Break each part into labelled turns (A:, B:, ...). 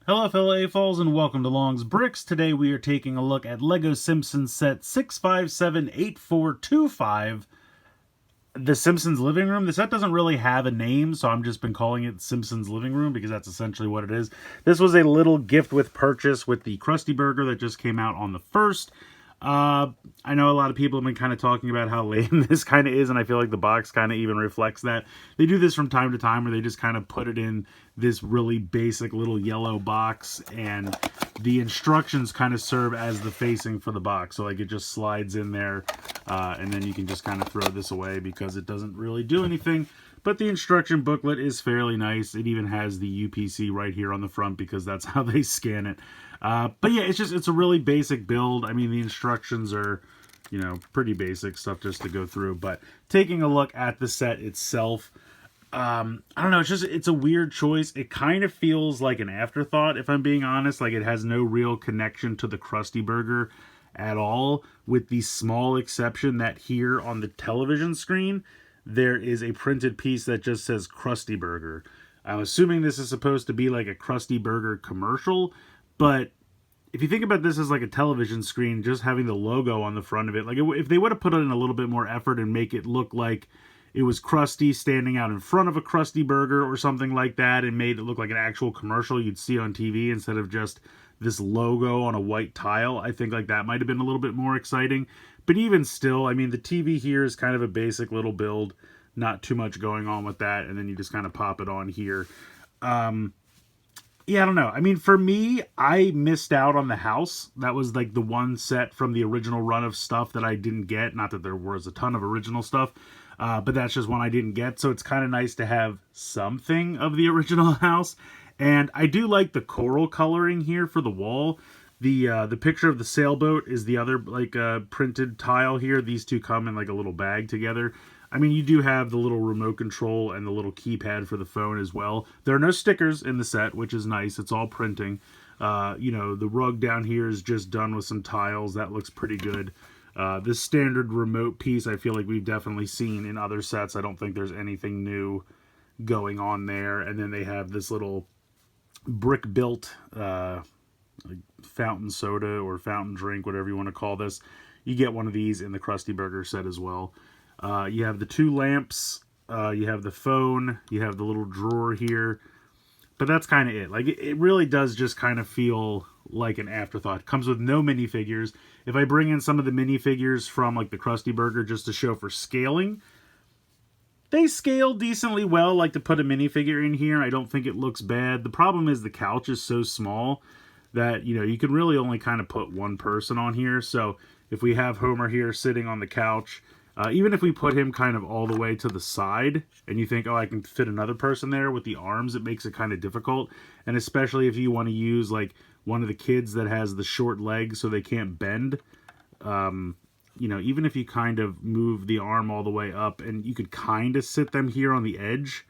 A: Hello fellow AFOLs and welcome to Long's Bricks. Today we are taking a look at LEGO Simpsons set 6578425, The Simpsons Living Room. The set doesn't really have a name, so I've just been calling it Simpsons Living Room because that's essentially what it is. This was a little gift with purchase with the Krusty Burger that just came out on the 1st. I know a lot of people have been kind of talking about how lame this kind of is, and I feel like the box kind of even reflects that. They do this from time to time where they just kind of put it in this really basic little yellow box, and the instructions kind of serve as the facing for the box. So like it just slides in there, and then you can just kind of throw this away because it doesn't really do anything. But the instruction booklet is fairly nice. It even has the UPC right here on the front because that's how they scan it. But yeah, it's a really basic build. I mean, the instructions are, pretty basic stuff just to go through. But taking a look at the set itself, I don't know, it's a weird choice. It kind of feels like an afterthought, if I'm being honest. Like it has no real connection to the Krusty Burger at all, with the small exception that here on the television screen, there is a printed piece that just says Krusty Burger. I'm assuming this is supposed to be like a Krusty Burger commercial, but if you think about this as like a television screen, just having the logo on the front of it, like if they would have put in a little bit more effort and make it look like it was Krusty standing out in front of a Krusty Burger or something like that and made it look like an actual commercial you'd see on TV instead of just this logo on a white tile, I think like that might have been a little bit more exciting. But even still, I mean, the TV here is kind of a basic little build, not too much going on with that, and then you just kind of pop it on here. Yeah, I don't know. I mean, for me, I missed out on the house. That was like the one set from the original run of stuff that I didn't get. Not that there was a ton of original stuff, but that's just one I didn't get. So it's kind of nice to have something of the original house. And I do like the coral coloring here for the wall. The picture of the sailboat is the other printed tile here. These two come in like a little bag together. I mean, you do have the little remote control and the little keypad for the phone as well. There are no stickers in the set, which is nice. It's all printing. The rug down here is just done with some tiles. That looks pretty good. This standard remote piece I feel like we've definitely seen in other sets. I don't think there's anything new going on there. And then they have this little brick-built like fountain soda or fountain drink, whatever you want to call this. You get one of these in the Krusty Burger set as well. You have the two lamps, you have the phone, you have the little drawer here, but that's kind of it. Like, it really does just kind of feel like an afterthought. It comes with no minifigures. If I bring in some of the minifigures from, like, the Krusty Burger just to show for scaling, they scale decently well. Like, to put a minifigure in here, I don't think it looks bad. The problem is the couch is so small that, you can really only kind of put one person on here. So, if we have Homer here sitting on the couch, even if we put him kind of all the way to the side and you think, oh, I can fit another person there with the arms, it makes it kind of difficult. And especially if you want to use like one of the kids that has the short legs so they can't bend, even if you kind of move the arm all the way up and you could kind of sit them here on the edge,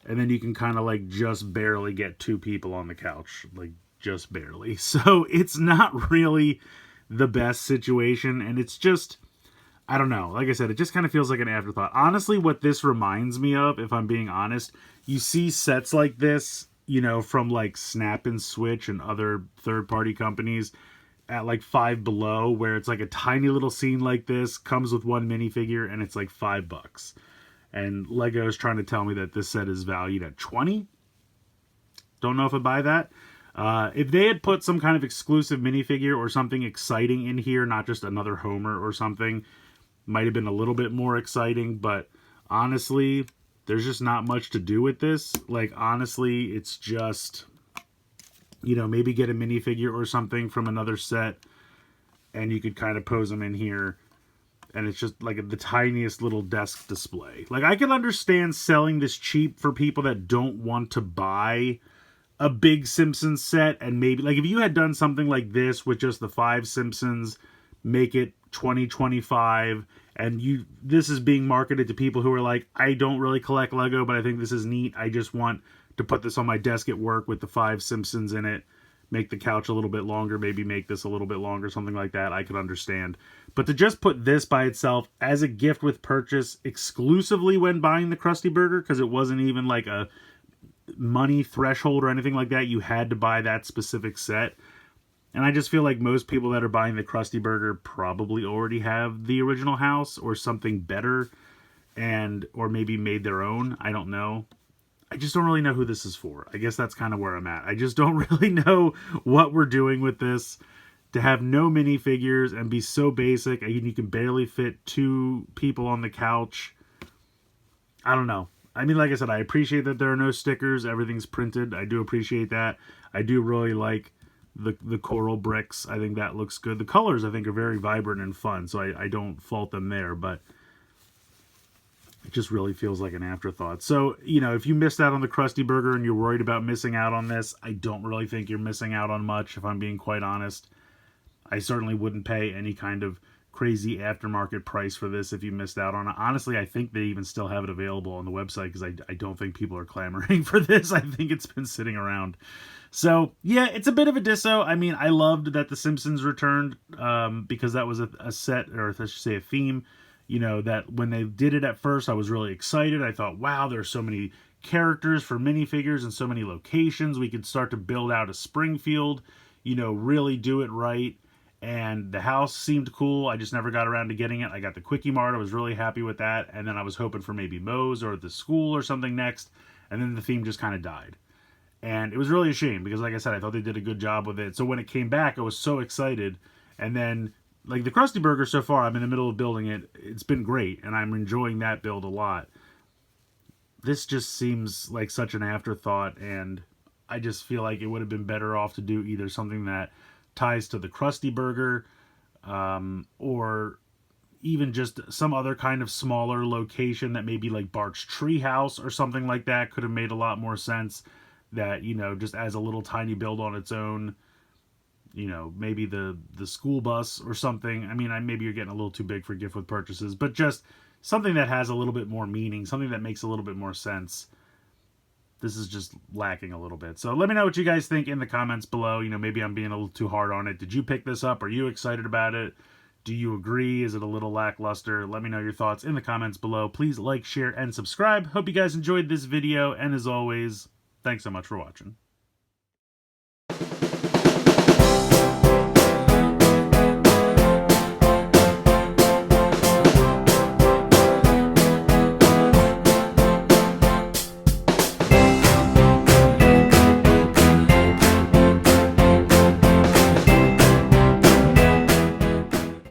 A: and then you can kind of like just barely get two people on the couch, like just barely. So it's not really the best situation, and it's just, I don't know. Like I said, it just kind of feels like an afterthought. Honestly, what this reminds me of, if I'm being honest, you see sets like this, from like Snap and Switch and other third-party companies at like Five Below, where it's like a tiny little scene like this, comes with one minifigure, and it's like $5. And Lego is trying to tell me that this set is valued at $20. Don't know if I buy that. If they had put some kind of exclusive minifigure or something exciting in here, not just another Homer or something, might have been a little bit more exciting, but honestly, there's just not much to do with this. Like, honestly, it's just, maybe get a minifigure or something from another set, and you could kind of pose them in here, and it's just like the tiniest little desk display. Like, I can understand selling this cheap for people that don't want to buy a big Simpsons set, and maybe, like, if you had done something like this with just the 5 Simpsons, make it 2025, and this is being marketed to people who are like, I don't really collect Lego, but I think this is neat. I just want to put this on my desk at work with the 5 Simpsons in it, make the couch a little bit longer, maybe make this a little bit longer, something like that, I could understand. But to just put this by itself as a gift with purchase exclusively when buying the Krusty Burger, because it wasn't even like money threshold or anything like that. You had to buy that specific set. And I just feel like most people that are buying the Krusty Burger probably already have the original house or something better, and or maybe made their own. I don't know. I just don't really know who this is for. I guess that's kind of where I'm at. I just don't really know what we're doing with this. To have no minifigures and be so basic, and you can barely fit 2 people on the couch. I don't know. I mean, like I said, I appreciate that there are no stickers. Everything's printed. I do appreciate that. I do really like the coral bricks. I think that looks good. The colors, I think, are very vibrant and fun, so I don't fault them there, but it just really feels like an afterthought. So, you know, if you missed out on the Krusty Burger and you're worried about missing out on this, I don't really think you're missing out on much, if I'm being quite honest. I certainly wouldn't pay any kind of crazy aftermarket price for this if you missed out on it. Honestly, I think they even still have it available on the website, because I don't think people are clamoring for this. I think it's been sitting around. So, yeah, it's a bit of a disso. I mean, I loved that The Simpsons returned, because that was a set, or I should say a theme, you know, that when they did it at first, I was really excited. I thought, wow, there's so many characters for minifigures and so many locations. We could start to build out a Springfield, you know, really do it right. And the house seemed cool. I just never got around to getting it. I got the Quickie Mart. I was really happy with that. And then I was hoping for maybe Moe's or the school or something next. And then the theme just kind of died. And it was really a shame, because like I said, I thought they did a good job with it. So when it came back, I was so excited. And then, like, the Krusty Burger so far, I'm in the middle of building it. It's been great, and I'm enjoying that build a lot. This just seems like such an afterthought, and I just feel like it would have been better off to do either something that ties to the Krusty Burger, or even just some other kind of smaller location that maybe like Bart's Treehouse or something like that could have made a lot more sense. That, you know, just as a little tiny build on its own, you know, maybe the school bus or something. I mean, maybe you're getting a little too big for gift with purchases, but just something that has a little bit more meaning, something that makes a little bit more sense. This is just lacking a little bit. So let me know what you guys think in the comments below. You know, maybe I'm being a little too hard on it. Did you pick this up? Are you excited about it? Do you agree? Is it a little lackluster? Let me know your thoughts in the comments below. Please like, share, and subscribe. Hope you guys enjoyed this video, and as always, thanks so much for watching.